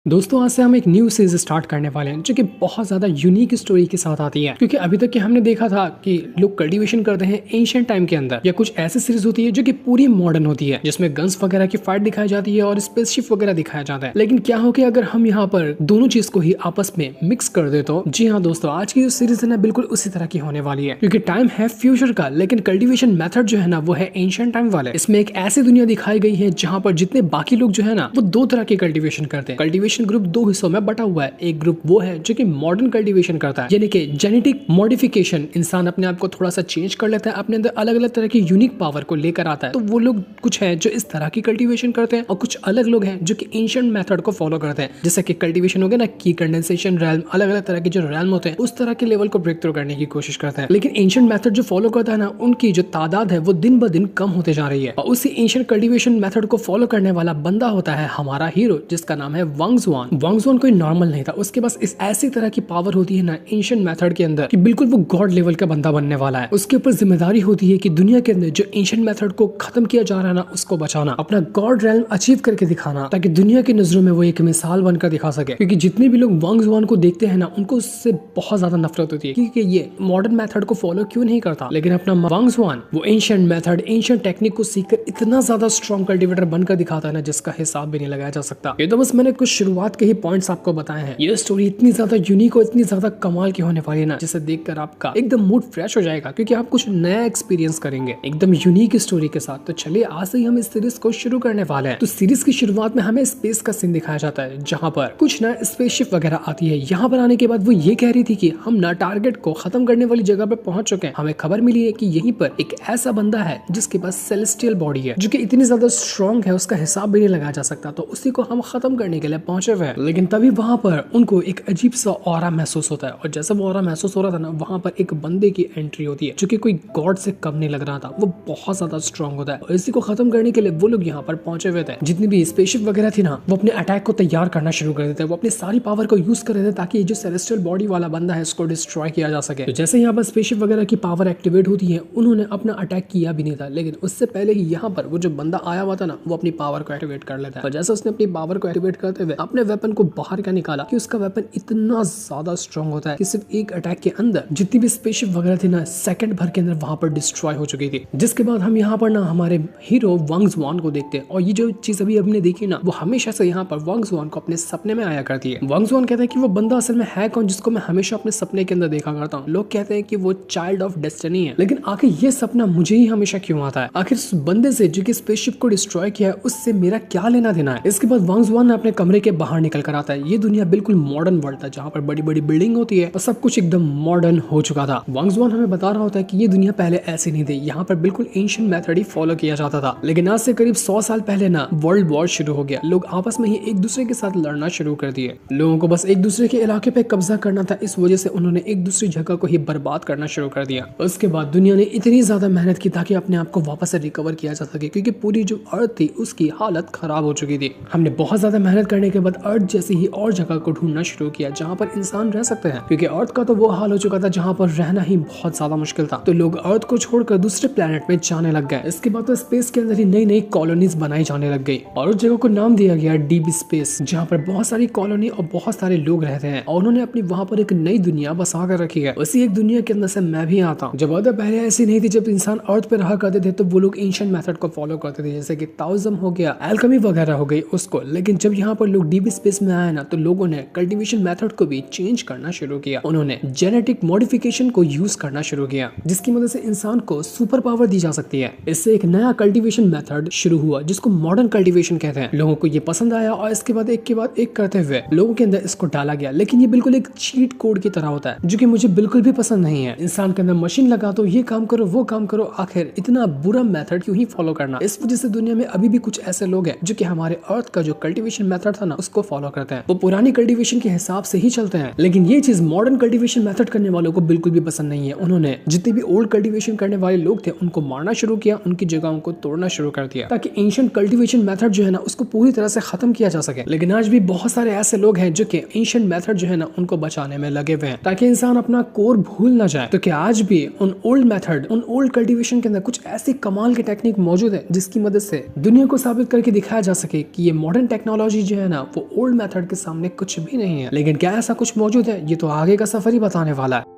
दोस्तों आज से हम एक न्यू सीरीज स्टार्ट करने वाले हैं जो कि बहुत ज्यादा यूनिक स्टोरी के साथ आती है। क्योंकि अभी तक के हमने देखा था कि लोग कल्टीवेशन करते हैं एंशिएंट टाइम के अंदर, या कुछ ऐसी सीरीज होती है जो कि पूरी मॉडर्न होती है जिसमें गन्स वगैरह की फाइट दिखाई जाती है और स्पेसशिप वगैरह दिखाया जाता है। लेकिन क्या हो कि अगर हम यहाँ पर दोनों चीज को ही आपस में मिक्स कर दे तो जी हाँ दोस्तों, आज की जो सीरीज है ना बिल्कुल उसी तरह की होने वाली है। क्योंकि टाइम है फ्यूचर का, लेकिन कल्टीवेशन मेथड जो है ना वो है एंशिएंट टाइम वाले। इसमें एक ऐसी दुनिया दिखाई गई है जहाँ पर जितने बाकी लोग जो है ना वो दो तरह के कल्टीवेशन करते हैं। कल्टीवेशन ग्रुप दो हिस्सों में बटा हुआ है। एक ग्रुप वो है जो कि मॉडर्न कल्टीवेशन करता है, यानी कि जेनेटिक मॉडिफिकेशन, इंसान अपने आप को थोड़ा सा चेंज कर लेता है, अपने अंदर अलग अलग तरह की यूनिक पावर को लेकर आता है। तो वो लोग कुछ है जो इस तरह की कल्टीवेशन करते हैं, और कुछ अलग लोग हैं जो कि एंशिएंट मेथड को फॉलो करते हैं। जैसे कि कल्टीवेशन हो गया ना की कंडेंसेशन रैल्म, अलग अलग तरह के जो रैल्म होते हैं उस तरह के लेवल को ब्रेक थ्रू करने की कोशिश करते हैं। लेकिन एंशिएंट मेथड जो फॉलो करता है ना, उनकी जो तादाद है वो दिन ब दिन कम होते जा रही है। और उसी एंशिएंट कल्टीवेशन मेथड को फॉलो करने वाला बंदा होता है हमारा हीरो, जिसका नाम है वांग जुआन। वांग जुआन कोई नॉर्मल नहीं था, उसके पास इस ऐसी तरह की पावर होती है ना एंशिएंट मेथड के अंदर कि बिल्कुल वो गॉड लेवल का बंदा बनने वाला है। उसके ऊपर जिम्मेदारी होती है कि दुनिया के अंदर जो एंशिएंट मेथड को खत्म किया जा रहा है ना उसको बचाना, अपना गॉड रेल्म अचीव करके दिखाना, ताकि दुनिया की नजरों में वो एक मिसाल बनकर दिखा सके। क्योंकि जितने भी लोग वांग जुआन को देखते हैं ना उनको उससे बहुत ज्यादा नफरत होती है, क्योंकि ये मॉडर्न मेथड को फॉलो क्यों नहीं करता। लेकिन अपना वांग जुआन वो एंशिएंट मेथड, एंशिएंट टेक्निक को सीखकर इतना ज्यादा स्ट्रॉन्ग कल्टीवेटर बनकर दिखाता है ना जिसका हिसाब भी नहीं लगाया जा सकता। ये तो बस मैंने कुछ शुरुआत के ही पॉइंट्स आपको बताए हैं। ये स्टोरी इतनी ज्यादा यूनिक और इतनी ज्यादा कमाल की होने वाली है ना, जिसे देखकर आपका एकदम मूड फ्रेश हो जाएगा, क्योंकि आप कुछ नया एक्सपीरियंस करेंगे एकदम यूनिक स्टोरी के साथ। तो चलिए आज से ही हम इस सीरीज को शुरू करने वाले हैं। तो सीरीज की शुरुआत में हमें स्पेस का सीन दिखाया जाता है, जहाँ पर कुछ ना स्पेसशिप वगैरह आती है। यहाँ पर आने के बाद वो ये कह रही थी कि हम ना टारगेट को खत्म करने वाली जगह पर पहुंच चुके हैं। हमें खबर मिली है कि यहीं पर एक ऐसा बंदा है जिसके पास सेलेस्टियल बॉडी है, जो कि इतनी ज्यादा स्ट्रॉन्ग है उसका हिसाब भी नहीं लगाया जा सकता। तो उसी को हम खत्म करने के लिए पहुंचे हुए हैं। लेकिन तभी वहां पर उनको एक अजीब सा ऑरा महसूस होता है, और जैसा वो ऑरा महसूस हो रहा था ना वहां पर एक बंदे की एंट्री होती है जो कि कोई गॉड से कम नहीं लग रहा था। वो बहुत ज्यादा स्ट्रॉन्ग होता है, और इसी को खत्म करने के लिए वो लोग यहाँ पर पहुंचे हुए थे। जितनी भी स्पेसशिप वगैरह थी ना वो अपने अटैक को तैयार करना शुरू कर देते हैं। वो अपनी सारी पावर को यूज कर रहे थे ताकि जो सेलेस्टियल बॉडी वाला बंदा है उसको डिस्ट्रॉय किया जा सके। तो जैसे यहाँ पर स्पेसशिप वगैरह की पावर एक्टिवेट होती है, उन्होंने अपना अटैक किया भी नहीं था, लेकिन उससे पहले ही यहाँ पर वो जो बंदा आया हुआ था ना वो अपनी पावर को एक्टिवेट कर लेता है। और जैसे उसने अपनी पावर को एक्टिवेट करते हुए अपने वेपन को बाहर का निकाला कि उसका वेपन इतना ज्यादा स्ट्रॉन्ग होता है कि सिर्फ एक अटैक के अंदर जितनी भी स्पेसशिप वगैरह थी ना सेकंड भर के अंदर वहां पर डिस्ट्रॉय हो चुकी थी। जिसके बाद हम यहाँ पर ना हमारे हीरो वांग जुआन को देखते हैं, और ये जो चीज अभी हमने देखी ना वो हमेशा से यहाँ पर वांग जुआन को अपने सपने में आया करती है। वांग जुआन कहता है कि वो बंदा असल में है कौन जिसको मैं हमेशा अपने सपने के अंदर देखा करता हूँ। लोग कहते हैं कि वो चाइल्ड ऑफ डेस्टिनी है, लेकिन आखिर ये सपना मुझे ही हमेशा क्यों आता है? आखिर उस बंदे से जो कि स्पेसशिप को डिस्ट्रॉय किया है उससे मेरा क्या लेना देना है? इसके बाद वांग जुआन अपने कमरे के बाहर निकल कर आता है। ये दुनिया बिल्कुल मॉडर्न वर्ल्ड था, जहाँ पर बड़ी बड़ी बिल्डिंग होती है और सब कुछ एकदम मॉडर्न हो चुका था। वांग जुआन हमें बता रहा होता है कि ये दुनिया पहले ऐसी नहीं थी, यहाँ पर बिल्कुल एंशिएंट मेथड ही फॉलो किया जाता था। लेकिन आज से करीब 100 साल पहले ना वर्ल्ड वॉर शुरू हो गया। लोग आपस में ही एक दूसरे के साथ लड़ना शुरू कर दिए। लोगों को बस एक दूसरे के इलाके पे कब्जा करना था, इस वजह से उन्होंने एक दूसरी जगह को ही बर्बाद करना शुरू कर दिया। उसके बाद दुनिया ने इतनी ज्यादा मेहनत की ताकि अपने आप को वापस से रिकवर किया जा सके, क्योंकि पूरी जो अर्थ थी उसकी हालत खराब हो चुकी थी। हमने बहुत ज्यादा मेहनत करने के बाद अर्थ जैसी ही और जगह को ढूंढना शुरू किया जहाँ पर इंसान रह सकते हैं, क्योंकि अर्थ का तो वो हाल हो चुका था जहाँ पर रहना ही बहुत ज्यादा मुश्किल था। तो लोग अर्थ को छोड़कर दूसरे प्लेनेट में जाने लग गए। इसके बाद तो स्पेस के अंदर ही नई नई कॉलोनीज बनाई जाने लग गई, और उस जगह को नाम दिया गया डीप स्पेस, जहाँ पर बहुत सारी कॉलोनी और बहुत सारे लोग रहते हैं, और उन्होंने अपनी वहाँ पर एक नई दुनिया बसा कर रखी है। उसी एक दुनिया के अंदर से मैं भी आता हूँ। जब पहले ऐसी नहीं थी, जब इंसान अर्थ पे रहा करते थे तो वो लोग एंशिएंट मेथड को फॉलो करते थे, जैसे कि ताओइज्म हो गया, एल्केमी वगैरह हो गई उसको। लेकिन जब यहाँ पर लोग डीप स्पेस में आए ना तो लोगों ने कल्टीवेशन मेथड को भी चेंज करना शुरू किया। उन्होंने जेनेटिक मॉडिफिकेशन को यूज करना शुरू किया, जिसकी मदद से इंसान को सुपर पावर दी जा सकती है। इससे एक नया कल्टीवेशन मेथड शुरू हुआ जिसको मॉडर्न कल्टीवेशन कहते हैं। लोगों को ये पसंद आया, और इसके बाद एक के बाद एक करते हुए लोगों के अंदर इसको डाला गया। लेकिन ये बिल्कुल एक चीट कोड की तरह होता है, जो कि मुझे बिल्कुल भी पसंद नहीं है। इंसान के अंदर मशीन लगा दो, ये काम करो वो काम करो, आखिर इतना बुरा मेथड क्यों ही फॉलो करना? इस वजह से दुनिया में अभी भी कुछ ऐसे लोग हैं जो कि हमारे अर्थ का जो कल्टीवेशन मेथड था ना उसको फॉलो करते हैं। वो पुरानी कल्टीवेशन के हिसाब से ही चलते हैं। लेकिन ये चीज मॉडर्न कल्टीवेशन मेथड करने वालों को बिल्कुल भी पसंद नहीं है। उन्होंने जितने भी ओल्ड कल्टीवेशन करने वाले लोग थे उनको मारना शुरू किया, उनकी जगहों को तोड़ना शुरू कर दिया, ताकि एंशिएंट कल्टीवेशन मेथड जो है ना उसको पूरी तरह से खत्म किया जा सके। लेकिन आज भी बहुत सारे ऐसे लोग हैं जो कि एंशिएंट मेथड जो है ना उनको बचाने में लगे हुए हैं, ताकि इंसान अपना कोर भूल ना जाए। तो क्या आज भी उन ओल्ड मेथड, उन ओल्ड कल्टीवेशन के अंदर कुछ ऐसी कमाल की टेक्निक मौजूद है जिसकी मदद से दुनिया को साबित करके दिखाया जा सके कि ये मॉडर्न टेक्नोलॉजी जो है ना वो ओल्ड मेथड के सामने कुछ भी नहीं है। लेकिन क्या ऐसा कुछ मौजूद है, ये तो आगे का सफर ही बताने वाला है।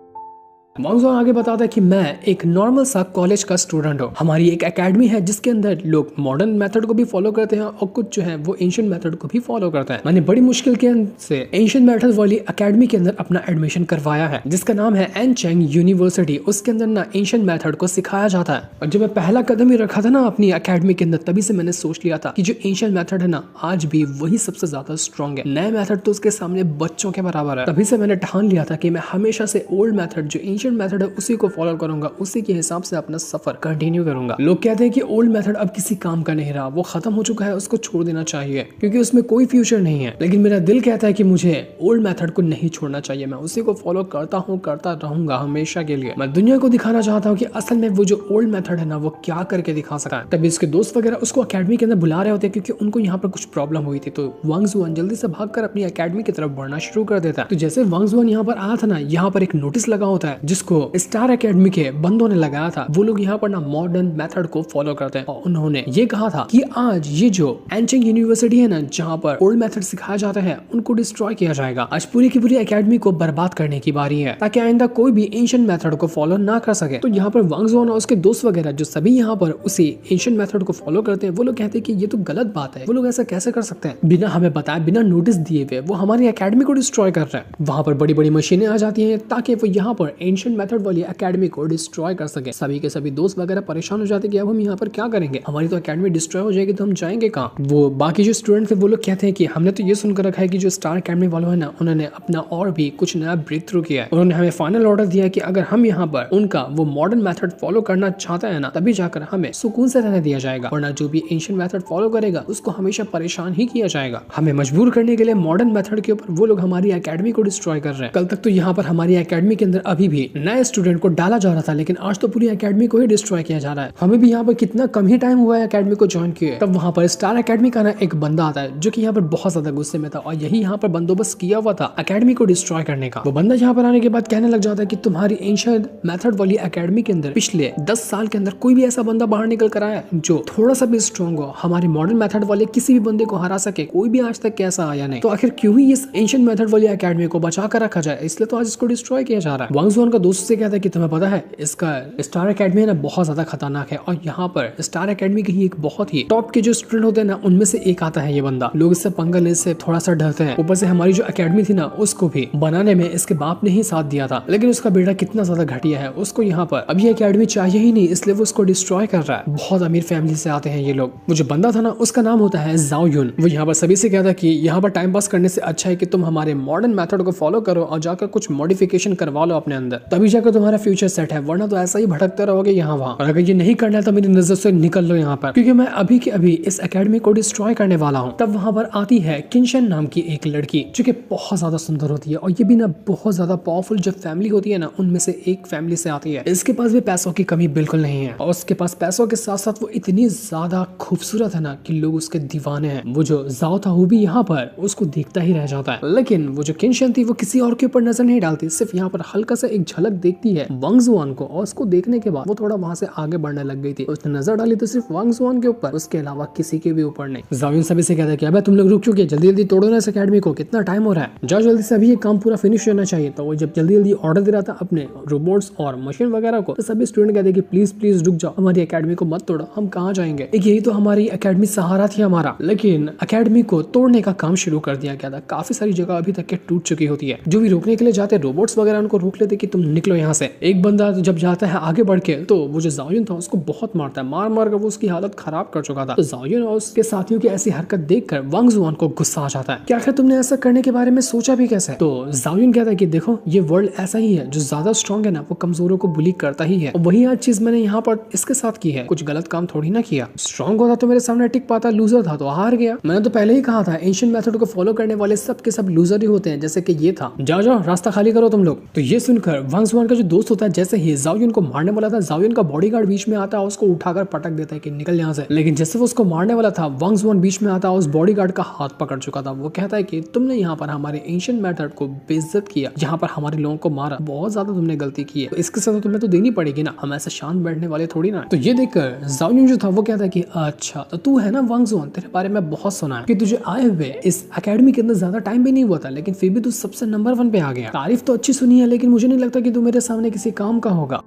वांग जुआन आगे बताता है कि मैं एक नॉर्मल सा कॉलेज का स्टूडेंट हूँ। हमारी एक एकेडमी है जिसके अंदर लोग मॉडर्न मेथड को भी फॉलो करते हैं और कुछ जो है वो एंशिएंट मेथड को भी फॉलो करते हैं। मैंने बड़ी मुश्किल के से एंशिएंट मेथड वाली एकेडमी के अंदर अपना एडमिशन करवाया है, जिसका नाम है एनचेंग यूनिवर्सिटी। उसके अंदर ना एंशिएंट मेथड को सिखाया जाता है। और जब मैं पहला कदम ही रखा था ना अपनी एकेडमी के अंदर, तभी से मैंने सोच लिया था कि जो एंशिएंट मेथड है ना, आज भी वही सबसे ज्यादा स्ट्रॉन्ग है। नए मेथड तो उसके सामने बच्चों के बराबर है। तभी से मैंने ठान लिया था कि मैं हमेशा से ओल्ड मेथड, जो एंशिएंट मेथड है, उसी को फॉलो करूंगा, उसी के हिसाब से अपना सफर कंटिन्यू करूंगा। लोग कहते हैं कि ओल्ड मेथड अब किसी काम का नहीं रहा, वो खत्म हो चुका है, उसको छोड़ देना चाहिए क्योंकि उसमें कोई फ्यूचर नहीं है। लेकिन मेरा दिल कहता है कि मुझे ओल्ड मेथड को नहीं छोड़ना चाहिए। मैं उसी को फॉलो करता हूँ, करता रहूंगा हमेशा के लिए। मैं दुनिया को दिखाना चाहता हूँ कि असल में वो जो ओल्ड मेथड है ना, वो क्या करके दिखा सकता है। तभी उसके दोस्त वगैरह उसको अकेडमी के अंदर बुला रहे होते हैं क्योंकि उनको यहाँ पर कुछ प्रॉब्लम हुई थी। तो वांग जुआन जल्दी से भागकर अपनी अकेडमी की तरफ बढ़ना शुरू कर देता है। तो जैसे वांग जुआन यहाँ पर आया था ना, यहाँ पर एक नोटिस लगा होता है जिसको स्टार अकेडमी के बंदों ने लगाया था। वो लोग यहाँ पर ना मॉडर्न मेथड को फॉलो करते हैं और उन्होंने ये कहा था कि आज ये जो एनचेंग यूनिवर्सिटी है ना, जहाँ पर ओल्ड मेथड सिखाया जाता है, उनको डिस्ट्रॉय किया जाएगा। आज पूरी की पूरी एकेडमी को बर्बाद करने की बारी है ताकि आइंदा कोई भी एंशिएंट मेथड को फॉलो ना कर सके। तो यहाँ पर वांग जुआन और उसके दोस्त वगैरह जो सभी यहाँ पर उसी एंशिएंट मेथड को फॉलो करते हैं, वो लोग कहते हैं कि ये तो गलत बात है। वो लोग ऐसा कैसे कर सकते हैं, बिना हमें बताए, बिना नोटिस दिए हुए वो हमारी एकेडमी को डिस्ट्रॉय कर रहे हैं। वहां पर बड़ी बड़ी मशीनें आ जाती हैं ताकि वो यहाँ पर एंशिएंट मेथड वाली एकेडमी को डिस्ट्रॉय कर सके। सभी के सभी दोस्त वगैरह परेशान हो जाते हैं कि अब हम यहाँ पर क्या करेंगे, हमारी तो एकेडमी डिस्ट्रॉय हो जाएगी तो हम जाएंगे कहाँ। वो बाकी जो स्टूडेंट थे वो लोग कहते हैं कि हमने तो ये सुनकर रखा है कि जो स्टार अकेडमी वालों है ना, उन्होंने अपना और भी कुछ नया ब्रेक थ्रू किया है। उन्होंने हमें फाइनल ऑर्डर दिया है कि अगर हम यहाँ पर उनका वो मॉडर्न मेथड फॉलो करना चाहते हैं ना, तभी जाकर हमें सुकून से रहने दिया जाएगा, वरना जो भी एंशिएंट मेथड फॉलो करेगा उसको हमेशा परेशान ही किया जाएगा। हमें मजबूर करने के लिए मॉडर्न मेथड के ऊपर वो लोग हमारी एकेडमी को डिस्ट्रॉय कर रहे हैं। कल तक तो यहाँ पर हमारी एकेडमी के अंदर अभी भी नए स्टूडेंट को डाला जा रहा था, लेकिन आज तो पूरी एकेडमी को ही डिस्ट्रॉय किया जा रहा है। हमें भी यहाँ पर कितना कम ही टाइम हुआ है एकेडमी को ज्वाइन किए, तब वहाँ पर स्टार एकेडमी का ना एक बंदा आता है जो कि यहाँ पर बहुत ज्यादा गुस्से में था और यही यहाँ पर बंदोबस्त किया हुआ था एकेडमी को डिस्ट्रॉय करने का। वो बंदा यहाँ पर आने के बाद कहने लग जाता है कि तुम्हारी एंशिएंट मेथड वाली एकेडमी के अंदर पिछले 10 साल के अंदर कोई भी ऐसा बंदा बाहर निकल कर आया जो थोड़ा सा भी स्ट्रॉन्ग हो, हमारे मॉडर्न मेथड वाले किसी भी बंदे को हरा सके, कोई भी आज तक कैसा आया नहीं। तो आखिर क्यों ही इस एंशिएंट मेथड वाली एकेडमी को बचा कर रखा जाए, इसलिए तो आज इसको डिस्ट्रॉय किया जा रहा है। वांग जुआन का दोस्त से कहता है कि तुम्हें पता है इसका स्टार एकेडमी है ना, बहुत ज्यादा खतरनाक है और यहाँ पर स्टार एकेडमी के ही एक बहुत ही टॉप के जो स्टूडेंट होते हैं ना, उनमें से एक आता है ये बंदा। लोग इससे पंगा लेने से थोड़ा सा डरते हैं। ऊपर से हमारी जो एकेडमी थी ना, उसको भी बनाने में इसके बाप ने ही साथ दिया था, लेकिन उसका बेटा कितना ज्यादा घटिया है, उसको यहाँ पर अभी एकेडमी चाहिए ही नहीं, इसलिए वो उसको डिस्ट्रॉय कर रहा है। बहुत अमीर फैमिली से आते हैं ये लोग। वो जो बंदा था ना, उसका नाम होता है जाओ युन। वो यहाँ पर सभी से कहता है कि यहाँ पर टाइम पास करने से अच्छा है कि तुम हमारे मॉडर्न मेथड को फॉलो करो और जाकर कुछ मॉडिफिकेशन करवा लो अपने अंदर, तभी जाकर तुम्हारा फ्यूचर सेट है, वरना तो ऐसा ही भटकते रहोगे यहाँ वहाँ। और अगर ये नहीं करना है तो मेरी नजर से निकल लो यहाँ पर, क्योंकि मैं अभी के अभी इस एकेडमी को डिस्ट्रॉय करने वाला हूँ। तब वहाँ पर आती है किनशन नाम की एक लड़की जो कि बहुत ज्यादा सुंदर होती है और ये भी ना बहुत ज्यादा पावरफुल जो फैमिली होती है ना, उनमें से एक फैमिली से आती है। इसके पास भी पैसों की कमी बिल्कुल नहीं है और उसके पास पैसों के साथ साथ वो इतनी ज्यादा खूबसूरत है ना कि लोग उसके दीवाने हैं। वो जो जाओ था वो भी यहाँ पर उसको देखता ही रह जाता है, लेकिन वो जो किनशन थी वो किसी और के ऊपर नजर नहीं डालती, सिर्फ यहाँ पर हल्का सा एक झलक देखती है वांग जुआन को और उसको देखने के बाद वो थोड़ा वहां से आगे बढ़ने लग गई थी। उसने नजर डाली तो सिर्फ वांग जुआन के ऊपर, उसके अलावा किसी के भी ऊपर नहीं। जाओ युन सभी से कहता है कि अबे तुम लोग रुक चुके, जल्दी जल्दी तोड़ो ना इस एकेडमी को, कितना टाइम हो रहा है, जाओ जल्दी से, अभी ये काम पूरा फिनिश होना चाहिए। तो वो जब जल्दी जल्दी ऑर्डर दे रहा था अपने रोबोट्स और मशीन वगैरह को, तो सभी स्टूडेंट कहते हैं कि प्लीज प्लीज रुक जाओ, हमारी एकेडमी को मत तोड़ो, हम कहाँ जाएंगे, एक यही तो हमारी एकेडमी सहारा थी हमारा। लेकिन एकेडमी को तोड़ने का काम शुरू कर दिया गया था। काफी सारी जगह अभी तक के टूट चुकी होती है। जो भी रोकने के लिए जाते रोबोट्स वगैरह उनको रोक लेते कि तुम निकलो यहाँ से। एक बंदा जब जाता है आगे बढ़ के तो वो जो जाओ युन था उसको बहुत मारता है, मार मार कर वो उसकी हालत खराब कर चुका था। तो जाओ युन और उसके साथियों की ऐसी हरकत देखकर वांग जुआन को गुस्सा आ जाता है कि आखिर तुमने ऐसा करने के बारे में सोचा भी कैसे। तो जाओ युन कहता है कि देखो ये वर्ल्ड ऐसा ही है, जो ज्यादा स्ट्रॉन्ग है ना वो कमजोरों को बुली करता ही है, और वही आज चीज मैंने यहाँ पर इसके साथ की है, कुछ गलत काम थोड़ी ना किया। स्ट्रॉन्ग होता तो मेरे सामने टिक पाता, लूजर था तो हार गया। मैंने तो पहले ही कहा था एंशिएंट मेथड को फॉलो करने वाले सब के सब लूजर ही होते हैं, जैसे कि ये था। जाओ जाओ रास्ता खाली करो तुम लोग। तो ये सुनकर वांग जुआन का जो दोस्त होता है जैसे ही जाओयुन को मारने वाला था, जाओयुन का बॉडीगार्ड बीच में आता है, उसको उठाकर पटक देता है कि निकल यहाँ से। लेकिन जैसे वो उसको मारने वाला था, वांग जुआन बीच में आता है, उस बॉडीगार्ड का हाथ पकड़ चुका था। वो कहता है कि तुमने यहाँ पर हमारे एंशिएंट मेथड को बेइज्जत किया, यहाँ पर हमारे लोगों को मारा, बहुत ज्यादा तुमने गलती की है, तो इसके साथ तुम्हें तो देनी पड़ेगी ना, हम ऐसे शांत बैठने वाले थोड़ी ना। तो ये देखकर जाओयुन जो था वो कहता है कि अच्छा तो तू है ना वांग जुआन, तेरे बारे में बहुत सुना है कि तुझे आए हुए इस एकेडमी के अंदर ज्यादा टाइम भी नहीं हुआ था, लेकिन फिर भी तू सबसे नंबर 1 पे आ गया। तारीफ तो अच्छी सुनी है, लेकिन मुझे नहीं लगता कि तू मेरे सामने किसी काम का होगा।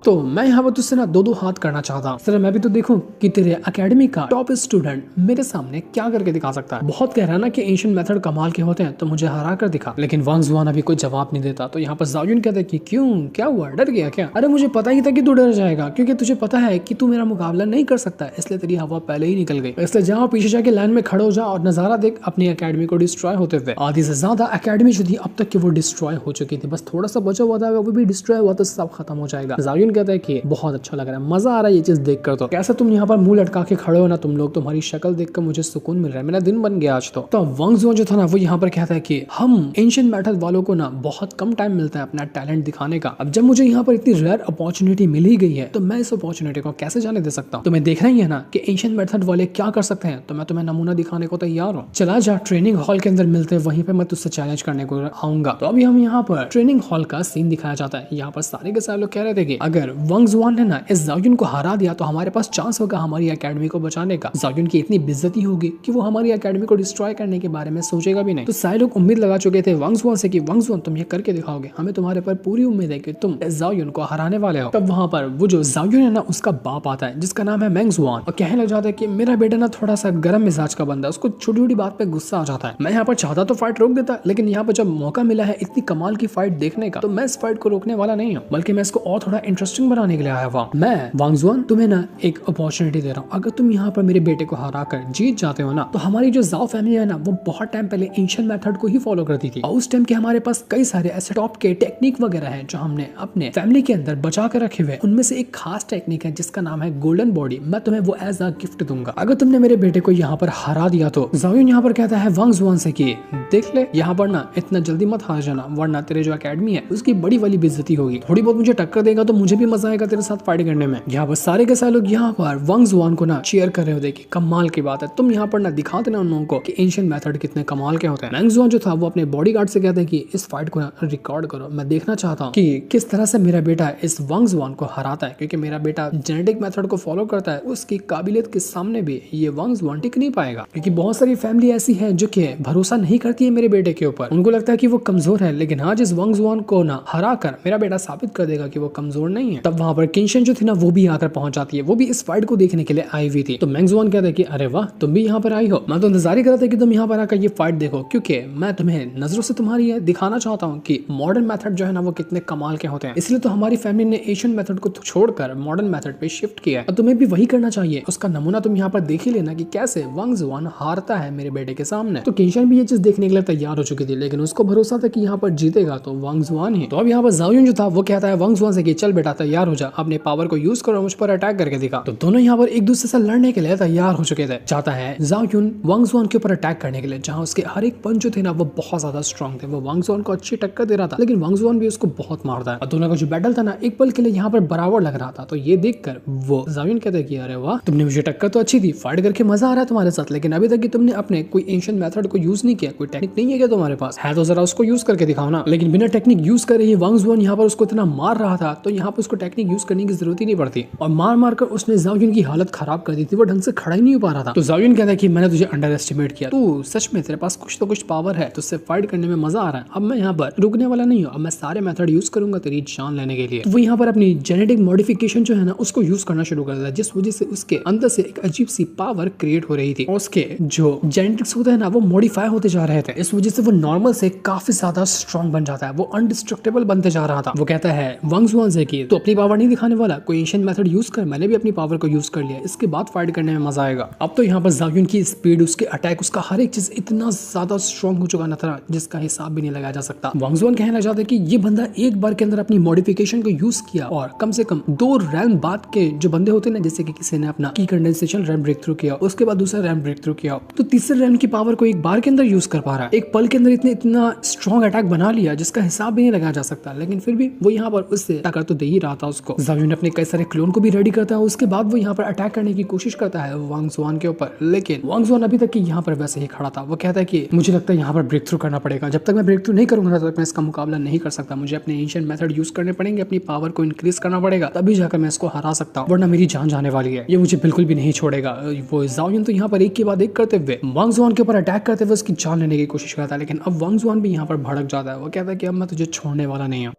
तो मैं यहाँ पर तुझसे ना दो हाथ करना चाहता हूँ। सर मैं भी तो देखूं कि तेरे एकेडमी का टॉप स्टूडेंट मेरे सामने क्या करके दिखा सकता है। बहुत कह रहा है ना कि एंशिएंट मेथड कमाल के होते हैं, तो मुझे हरा कर दिखा। लेकिन वांग जुआन अभी कोई जवाब नहीं देता। तो यहाँ पर जाओयुन कहता है कि क्यों, क्या हुआ, डर गया क्या? अरे मुझे पता ही था कि तू डर जाएगा, क्योंकि तुझे पता है कि तू मेरा मुकाबला नहीं कर सकता, इसलिए तेरी हवा पहले ही निकल गई। इसलिए जाओ पीछे जाके लाइन में खड़े हो जा और नजारा देख अपनी एकेडमी को डिस्ट्रॉय होते हुए। आधी से ज्यादा एकेडमी जो थी अब तक की वो डिस्ट्रॉय हो चुकी थी, बस थोड़ा सा बचा हुआ था, वो भी डिस्ट्रॉय हुआ तो सब खत्म हो जाएगा। जाओयुन कहता है कि बहुत अच्छा लग रहा है, मजा आ रहा है ये चीज देखकर। तो कैसे तुम यहाँ पर मुंह लटका के खड़े हो ना तुम लोग, तुम्हारी शक्ल देखकर मुझे सुकून मिल रहा है, मेरा दिन बन गया आज। तो वांग जुआन जो था ना वो यहाँ पर कहता है कि हम एंशिएंट मेथड वालों को ना बहुत कम टाइम मिलता है अपना टैलेंट दिखाने का। अब जब मुझे यहाँ पर इतनी रेयर अपॉर्चुनिटी मिल ही गई है, तो मैं इस अपॉर्चुनिटी को कैसे जाने दे सकता हूँ। तुम्हें देखना ही है ना कि एंशिएंट मेथड वाले क्या कर सकते हैं, तो मैं तुम्हें नमूना दिखाने को तैयार हूँ। चला जा ट्रेनिंग हॉल के अंदर मिलते हैं, वहीं पे मैं तुझसे चैलेंज करने को आऊंगा। तो अभी हम यहाँ पर ट्रेनिंग हॉल का सीन दिखाया जाता है। यहाँ पर सारे के सारे लोग कह रहे थे कि अगर वांग जुआन ने ना इस जाओयुन को हरा दिया तो हमारे पास चांस होगा हमारी एकेडमी को बचाने का। जाओयुन की इतनी बेइज्जती होगी कि वो हमारी एकेडमी को डिस्ट्रॉय करने के बारे में सोचेगा भी नहीं। तो सारे लोग उम्मीद लगा चुके थे वांग जुआन से कि वांग जुआन तुम ये करके दिखाओगे, हमें तुम्हारे पर पूरी उम्मीद है कि तुम जाओयुन को हराने वाले हो। तब वहां पर वो जो जाओयुन है ना उसका बाप आता है जिसका नाम है मेंग जुआन, और कहने लग जाता है कि मेरा बेटा ना थोड़ा सा गर्म मिजाज का बंदा है, उसको छोटी छोटी बात पे गुस्सा आ जाता है। मैं यहाँ पर चाहता तो फाइट रोक देता, लेकिन यहाँ पर जब मौका मिला है इतनी कमाल की फाइट देखने का, तो मैं इस फाइट को रोकने वाला नहीं हूँ, बल्कि मैं इसको और थोड़ा इंटरेस्टिंग बनाने के लिए आया हुआ। मैं वांग जुआन तुम्हें ना एक अपॉर्चुनिटी दे रहा हूँ, अगर तुम यहाँ पर मेरे बेटे को हरा कर जीत जाते हो ना, तो हमारी जो जाओ फैमिली है ना वो बहुत टाइम पहले एंशिएंट मेथड को ही फॉलो करती थी, और उस टाइम के हमारे पास कई सारे ऐसे टॉप के टेक्निक वगैरह हैं जो हमने अपने फैमिली के अंदर बचा कर रखे हुए। उनमें से एक खास टेक्निक है जिसका नाम है गोल्डन बॉडी, मैं तुम्हें वो एज अ गिफ्ट दूंगा अगर तुमने मेरे बेटे को यहाँ पर हरा दिया। तो जाओयुन यहाँ पर कहता है वांग जुआन से कि देख ले यहाँ पर ना इतना जल्दी मत हार जाना, वरना तेरे जो एकेडमी है उसकी बड़ी वाली बेइज्जती होगी। थोड़ी बहुत मुझे टक्कर देगा तो मुझे भी मजा आएगा तेरे साथ फाइट करने में। यहाँ पर सारे के सारे लोग यहाँ पर वांग जुआन को ना चीयर कर रहे होते कि कमाल की बात है, तुम यहाँ पर ना दिखा देना उन लोगों को कि एंशिएंट मेथड कितने कमाल के होते हैं। मेंग जुआन जो था वो अपने बॉडीगार्ड से कहते हैं कि इस फाइट को ना रिकॉर्ड करो, मैं देखना चाहता हूँ कि किस तरह से मेरा बेटा इस वांग जुआन को हराता है, क्योंकि मेरा बेटा जेनेटिक मेथड को फॉलो करता है, उसकी काबिलियत के सामने भी ये वांग जुआन टिक नहीं पाएगा। क्योंकि बहुत सारी फैमिली ऐसी है जो कि भरोसा नहीं करती है मेरे बेटे के ऊपर, उनको लगता है कि वो कमजोर है, लेकिन आज इस वांग जुआन को ना हरा कर मेरा बेटा साबित कर देगा कि वो कमजोर नहीं है। तब वहां पर किंशन जो थी ना वो भी आकर पहुंच जाती है, वो भी इस फाइट को देखने के लिए आई हुई थी। तो मेंग जुआन कहता है कि अरे वाह तुम भी यहाँ पर आई हो, मैं तो इंतजार ही कर रहा था कि तुम यहाँ पर आकर ये फाइट देखो, क्योंकि मैं तुम्हें नजरों से तुम्हारी ये दिखाना चाहता हूँ कि मॉडर्न मेथड जो है ना वो कितने कमाल के होते हैं। इसलिए तो हमारी फैमिली ने एशियन मेथड को छोड़कर मॉडर्न मेथड पे शिफ्ट किया है, और तुम्हें भी वही करना चाहिए। उसका नमूना तुम यहाँ पर देख ही लेना कि कैसे वांग जुआन हारता है मेरे बेटे के सामने। तो किंशन भी ये चीज देखने के लिए तैयार हो चुकी थी, लेकिन उसको भरोसा था कि यहाँ पर जीतेगा तो वांग जुआन ही। तो अब यहाँ पर जाओयुन जो था वो कहता है वांग जुआन से कि चल बेटा तैयार हो जा, अपने पावर को यूज करो, मुझ पर अटैक करके दिखा। तो दोनों यहाँ पर एक दूसरे से लड़ने के लिए तैयार हो चुके थे। चाहता है जाओयुन वांग जुआन के ऊपर अटैक करने के लिए, जहाँ उसके हर एक पंच जो थे ना वो बहुत ज्यादा स्ट्रॉन्ग थे, वो वांग जुआन को अच्छी टक्कर दे रहा था, लेकिन वांग जुआन भी उसको बहुत मारता है। और दोनों का जो बैटल था ना एक पल के लिए यहाँ पर बराबर लग रहा था। तो ये देखकर वो जाओयुन कहता है कि अरे वाह तुमने मुझे टक्कर तो अच्छी थी, फाइट करके मजा आ रहा है तुम्हारे साथ, लेकिन अभी तक तुमने अपने कोई एंशिएंट मेथड को यूज नहीं किया, कोई टेक्निक नहीं है क्या तुम्हारे पास? है तो जरा उसको यूज करके दिखाओ ना। लेकिन बिना टेक्निक यूज करे ही वांग जुआन यहाँ पर उसको इतना मार रहा था, तो यहाँ पर उसको टेक्निक यूज करने की जरूरत ही नहीं पड़ती, और मार मार कर उसने जाओयुन की हालत खराब कर दी थी, वो ढंग से खड़ा ही नहीं हो पा रहा था। तो जाओयुन कहता है कि मैंने तुझे अंडर एस्टिमेट किया, तू सच में तेरे पास कुछ तो कुछ पावर है, तुझसे फाइट करने में मजा आ रहा है, अब मैं यहाँ पर रुकने वाला नहीं हूँ, अब मैं सारे मेथड यूज करूंगा तेरी जान लेने के लिए। तो वो यहाँ पर अपनी जेनेटिक मॉडिफिकेशन जो है ना उसको यूज करना शुरू कर दिया, जिस वजह से उसके अंदर से एक अजीब सी पावर क्रिएट हो रही थी, और उसके जो जेनेटिक्स होते हैं ना वो मॉडिफाई होते जा रहे थे। इस वजह से वो नॉर्मल से काफी ज्यादा स्ट्रॉन्ग बन जाता है, वो अनडिस्ट्रक्टेबल बनते जा रहा था। वो कहता है वांग जुआन से कि तो अपनी पावर नहीं दिखाने वाला, कोई एंशिएंट मेथड यूज कर, मैंने भी अपनी पावर को यूज कर लिया, इसके बाद फाइट करने में मजा आएगा। अब तो यहाँ पर ज़ायुन की स्पीड, उसके अटैक, उसका हर एक चीज इतना ज्यादा स्ट्रॉन्ग हो चुका था जिसका हिसाब भी नहीं लगाया जा सकता। वांग जुआन कहना चाहता है कि ये बंदा एक बार के अंदर अपनी मॉडिफिकेशन को यूज किया और कम से कम 2 रैम बाद के जो बंदे होते हैं ना, जैसे कि किसी ने अपना की कंडेंसेशन रैम ब्रेक थ्रू किया, उसके बाद दूसरा रैम ब्रेक थ्रू किया, तो तीसरे रैम की पावर को एक बार के अंदर यूज कर पा रहा है। एक पल के अंदर इतना स्ट्रॉन्ग अटैक बना लिया जिसका हिसाब भी नहीं लगाया जा सकता। लेकिन फिर भी वो यहाँ पर उससे टक्कर तो दे ही रहा था उसको। ज़ायुन अपने कई सारे क्लोन को भी रेडी करता है, उसके बाद वो यहाँ पर अटैक करने की कोशिश करता है वांग जुआन के ऊपर। लेकिन वांग जुआन अभी तक कि यहाँ पर वैसे ही खड़ा था। वो कहता है कि मुझे लगता है यहाँ पर ब्रेक थ्रू करना पड़ेगा, जब तक मैं ब्रेक थ्रू नहीं करूंगा तब तक मैं इसका मुकाबला नहीं कर सकता, मुझे अपने एंशिएंट मेथड यूज करने पड़ेंगे, अपनी पावर को इंक्रीज करना पड़ेगा, तभी जाकर मैं इसको हरा सकता हूँ, वरना मेरी जान जाने वाली है, ये मुझे बिल्कुल भी नहीं छोड़ेगा। वो ज़ायुन तो यहाँ पर एक के बाद एक करते हुए वांग जुआन के ऊपर अटैक करते हुए उसकी जान लेने की कोशिश करता है। लेकिन अब वांग जुआन भी यहाँ पर भड़क जाता है। वो कहता है कि अब मैं तुझे छोड़ने वाला नहीं हूँ।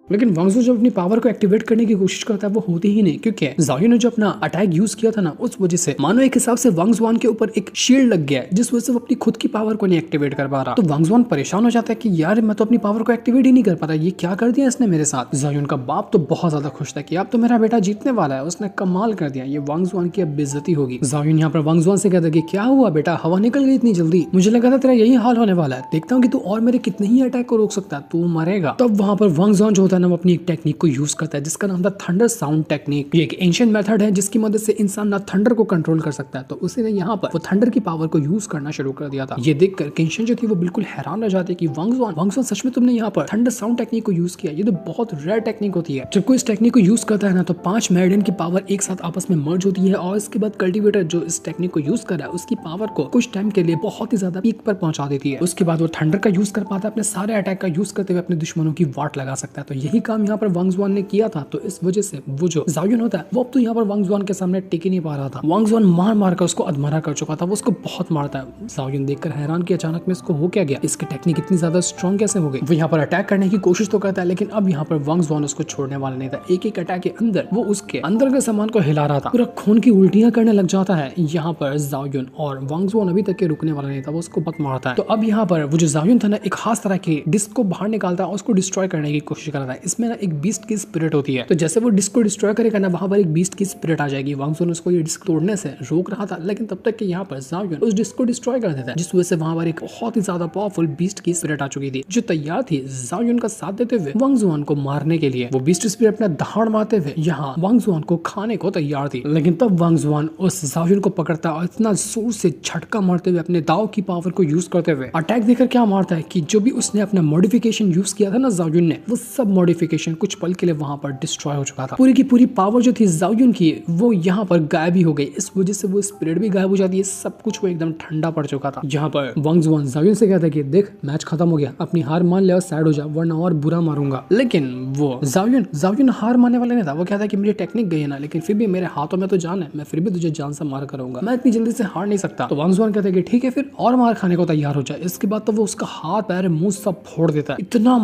लेकिन वांग जुआन जब अपनी पावर को एक्टिवेट करने की कोशिश करता है वो होती ही नहीं, क्योंकि ज़ायुन ने जो अपना अटैक यूज किया था ना, उस वजह से मानो एक हिसाब से वांग जुआन के ऊपर एक शील्ड लग गया है, जिस वजह से वो अपनी खुद की पावर को नहीं एक्टिवेट कर पा रहा। तो वांग जुआन परेशान हो जाता है कि यार मैं तो अपनी पावर को एक्टिवेट ही नहीं कर पा रहा, ये क्या कर दिया इसने मेरे साथ। ज़ायुन का बाप तो बहुत ज्यादा खुश था कि अब तो मेरा बेटा जीतने वाला है, उसने कमाल कर दिया, ये वांग जुआन की अब बेइज्जती होगी। ज़ायुन यहाँ पर वांग जुआन से कहता है कि क्या हुआ बेटा, हवा निकल गई इतनी जल्दी, मुझे लगा था तेरा यही हाल होने वाला है, देखता हूँ कि तू और मेरे कितने ही अटैक को रोक सकता है, तू मरेगा। तब वहां पर वांग जुआन जो होता है ना, वो अपनी एक टेक्निक को यूज करता है जिसका नाम था थंडर साउंड टेक्निक। ये एक एंशिएंट मेथड है जिसकी मदद से इंसान ना थंडर को कंट्रोल कर सकता है। तो उसी ने यहाँ पर वो थंडर की पावर को यूज करना शुरू कर दिया था। ये देखकर केंशिन जो थी वो बिल्कुल हैरान रह जाती है कि वांग जुआन सच में तुमने यहाँ पर थंडर साउंड टेक्निक को यूज किया, ये तो बहुत रेयर टेक्निक होती है। जब कोई इस टेक्निक को यूज करता है ना, तो 5 मेरिडियन की पावर एक साथ आपस में मर्ज होती है और इसके बाद कल्टीवेटर जो इस टेक्निक को यूज कर रहा है उसकी पावर को कुछ टाइम के लिए बहुत ही ज्यादा पीक पर पहुंचा देती है। उसके बाद वो थंडर का यूज कर पाता है, अपने सारे अटैक का यूज करते हुए अपने दुश्मनों की वाट लगा सकता है। तो यही काम यहाँ पर वांग जुआन ने किया था। तो इस वजह से वो जो ज़ायुन होता है वो अब तो यहाँ पर वांग जुआन के सामने टिक ही नहीं पा रहा था। वांग जुआन मार मार कर उसको अधमरा कर चुका था, वो उसको बहुत मारता है। ज़ायुन देखकर हैरान कि अचानक में इसको हो क्या गया, इसकी टेक्निक इतनी ज्यादा स्ट्रॉन्ग कैसे हो गई। वो यहाँ पर अटैक करने की कोशिश तो करता है, लेकिन अब यहाँ पर वांग जुआन उसको छोड़ने वाला नहीं था। एक एक अटैक के अंदर वो उसके अंदर के सामान को हिला रहा था, पूरा खून की उल्टियां करने लग जाता है यहाँ पर ज़ायुन। और वांग जुआन अभी तक के रुकने वाला नहीं था, वो उसको बहुत मारता है। तो अब यहाँ पर वो जो ज़ायुन था ना, एक खास तरह की डिस्क को बाहर निकालता है और उसको डिस्ट्रॉय करने की कोशिश करता है। इसमें ना एक बीस्ट की स्पिरिट होती है, तो जैसे वो डिस्क को डिस्ट्रॉय करेगा ना, वहां पर एक बीस्ट की स्पिरिट आ जाएगी। वांग जुआन उसको ये डिस्क तोड़ने से रोक रहा था, लेकिन तब तक कि यहाँ पर ज़ायुन उस डिस्क को डिस्ट्रॉय कर देता है, जिस वजह से वहां पर एक बहुत ही ज्यादा पावरफुल बीस्ट की स्पिरिट आ चुकी थी, जो तैयार थी ज़ायुन का साथ देते हुए वांग जुआन को मारने के लिए। वो बीस्ट स्पिरिट अपना दहाड़ मारते हुए यहाँ वांग जुआन को खाने को तैयार थी। लेकिन तब वांग जुआन उस ज़ायुन को पकड़ता और इतना जोर से झटका मारते हुए अपने दाव की पावर को यूज करते हुए अटैक देकर क्या मारता है कि जो भी उसने अपना मॉडिफिकेशन यूज किया था ना ज़ायुन ने, वो सब मॉडिफिकेशन कुछ पल के लिए वहां पर डिस्ट्रॉय हो चुका था। पूरी की पूरी पावर जो थी ज़ायुन की वो यहाँ पर गायब ही हो गई। इस वजह से वो स्पिरिट भी गायब हो जाती है, सब कुछ वो एकदम ठंडा पड़ चुका था। यहाँ पर वांग जुआन ज़ायुन से कहता है कि देख मैच खत्म हो गया, अपनी हार मान ले और साइड हो जा, वरना और बुरा मारूंगा। लेकिन वो ज़ायुन हार मानने वाला नहीं था। वो कहता है कि मेरी टेक्निक गई है ना, लेकिन फिर भी मेरे हाथों में तो जान है, मैं फिर भी तुझे जान से मार करूंगा, मैं इतनी जल्दी से हार नहीं सकता। तो वांग जुआन कहता है कि ठीक है फिर और मार खाने को तैयार हो जाए। इसके बाद तो वो उसका हाथ पैर मुंह सब फोड़ देता है, इतना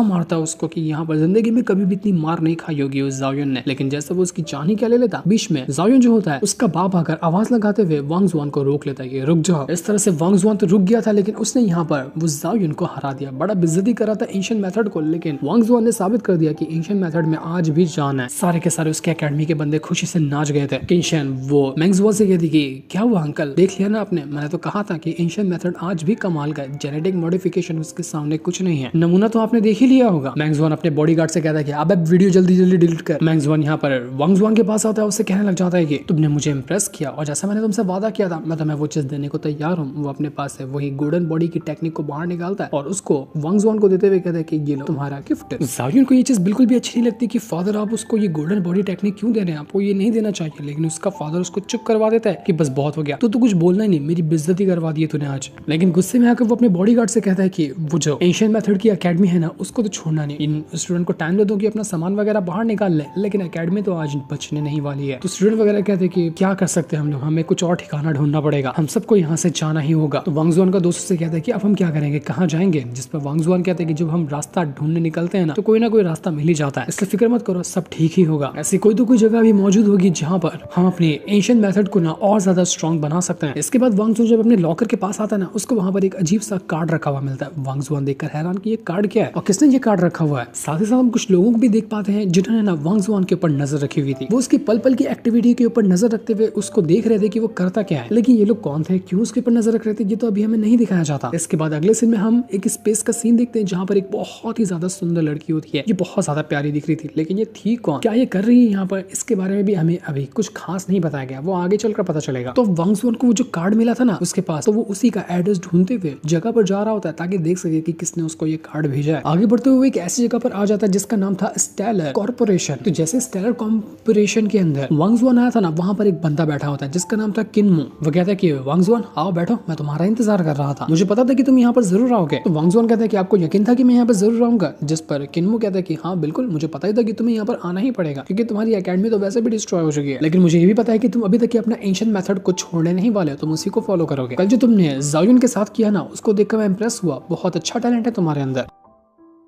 मारता है उसको कि यहाँ पर जिंदगी में कभी भी इतनी मार नहीं खाई होगी उस ज़ायुन ने। लेकिन जैसे वो उसकी जान ही क्या ले लेता, बीच में ज़ायुन जो होता है उसका बाप आकर आवाज लगाते हुए वांग जुआन को रोक लेता है कि रुक जाओ। इस तरह से वांग जुआन तो रुक गया था, लेकिन उसने यहाँ पर वो ज़ायुन को हरा दिया। बड़ा बेइज्जती कर रहा था एंशिएंट मेथड को, लेकिन वांग जुआन ने साबित कर दिया कि एंशिएंट मेथड में आज भी जान है। सारे के सारे उसके एकेडमी के बंदे खुशी से नाच गए थे। केंशियन वो मैंग जुआन से कहती कि क्या हुआ अंकल, देख लिया ना आपने, मैंने तो कहा था कि एंशिएंट मेथड आज भी कमाल का, जेनेटिक मॉडिफिकेशन उसके सामने कुछ नहीं है, नमूना तो आपने देख ही लिया होगा। मैंग जुआन अपने बॉडीगार्ड से कहता है कि अब वीडियो जल्दी डिलीट कर। मैंग जुआन यहाँ पर वांग जुआन के पास आता है, उससे कहने लग जाता है कि तुमने मुझे इंप्रेस किया और जैसा मैंने तुमसे वादा किया था मैं तुम्हें वो चीज देने को तैयार हूँ। वो अपने पास है वही गोल्डन बॉडी की टेक्निक को बाहर निकालता है और उसको वांग जुआन को देते हुए कहता है कि ये लो तुम्हारा गिफ्ट। ज़ायुन को ये चीज बिल्कुल भी अच्छी नहीं लगती कि फादर आप उसको ये गोल्डन बॉडी टेक्निक क्यों दे रहे हैं, आपको ये नहीं देना चाहिए। लेकिन उसका फादर उसको चुप करवा देता है कि बस बहुत हो गया, तो कुछ बोलना ही नहीं, मेरी बेइज्जती करवा दी तूने आज। लेकिन गुस्से में आकर वो अपने बॉडीगार्ड से कहता है कि वो जो एंशिएंट मेथड की एकेडमी है ना, उसको तो छोड़ना नहीं, इन स्टूडेंट को टाइम दे दो कि अपना सामान वगैरह बाहर निकाल ले, लेकिन एकेडमी तो आज बचने नहीं वाली है। तो स्टूडेंट वगैरह कहते हैं कि क्या कर सकते हैं हम लोग, हमें कुछ और ठिकाना ढूंढना पड़ेगा, हम सबको यहाँ से जाना ही होगा। तो वांग जुआन का दोस्त से कहता है कि अब हम क्या करेंगे, कहाँ जाएंगे। जिस पर वांग जुआन कहते हैं कि जब हम रास्ता ढूंढने निकलते हैं ना कोई रास्ता मिल ही जाता है, इसलिए फिक्र मत करो, सब ठीक ही होगा। ऐसी कोई तो कोई जगह भी मौजूद होगी जहाँ पर हम अपनी एंशिएंट मेथड को ना और ज्यादा स्ट्रॉन्ग बना सकते हैं। इसके बाद वांग जुआन जब अपने लॉकर के पास आता है ना, उसको वहाँ पर एक अजीब सा कार्ड रखा हुआ मिलता है। वांग जुआन देखकर हैरान कि ये कार्ड क्या है और किसने ये कार्ड रखा हुआ है। साथ ही साथ हम कुछ लोगों को भी देख पाते हैं जिन्होंने ना वांग जुआन के ऊपर नजर रखी हुई थी। वो उसकी पल पल की एक्टिविटी के ऊपर नजर रखते हुए उसको देख रहे थे कि वो करता क्या है, लेकिन ये लोग कौन थे, क्यों उसके ऊपर नजर रख रहे थे, ये तो अभी हमें नहीं दिखाया जाता। इसके बाद अगले सीन में हम एक स्पेस का सीन देखते हैं जहाँ पर एक बहुत ही ज्यादा सुंदर लड़की होती है। ये बहुत ज्यादा प्यारी दिख रही थी, लेकिन ये थी कौन, क्या ये कर रही है यहाँ पर, इसके बारे में भी हमें अभी कुछ खास नहीं बताया गया। वो आगे चलकर पता चलेगा। तो वांग जुआन को वो जो कार्ड मिला था ना उसके पास, तो वो उसी का एड्रेस ढूंढते हुए जगह पर जा रहा होता है ताकि देख सके कि किसने उसको ये कार्ड भेजा है। आगे बढ़ते हुए एक ऐसी जगह पर आ जाता है जिसका नाम था स्टेलर कॉर्पोरेशन। तो जैसे स्टेलर कॉर्पोरेशन के अंदर वांग जुआन आया था ना, वहां पर एक बंदा बैठा होता है जिसका नाम था किन्मो। वो कहता है कि वांग जुआन आओ बैठो, मैं तुम्हारा इंतजार कर रहा था, मुझे पता था कि तुम यहाँ पर जरूर आओगे। तो वांग जुआन कहता है कि आपको यकीन था कि मैं यहाँ पर जरूर आऊंगा, जिस पर किन्मो कहता है कि हाँ बिल्कुल, मुझे पता ही था कि तुम्हें यहाँ पर आना ही पड़ेगा क्योंकि तुम्हारी एकेडमी तो वैसे भी डिस्ट्रॉय हो चुकी है, लेकिन मुझे ये भी पता है कि तुम अभी तक अपना एंशिएंट मेथड को छोड़ने नहीं वाले हो, तुम उसी को फॉलो करोगे। कल जो तुमने जायुन के साथ किया ना, उसको देखकर मैं इंप्रेस हुआ, बहुत अच्छा टैलेंट है तुम्हारे अंदर।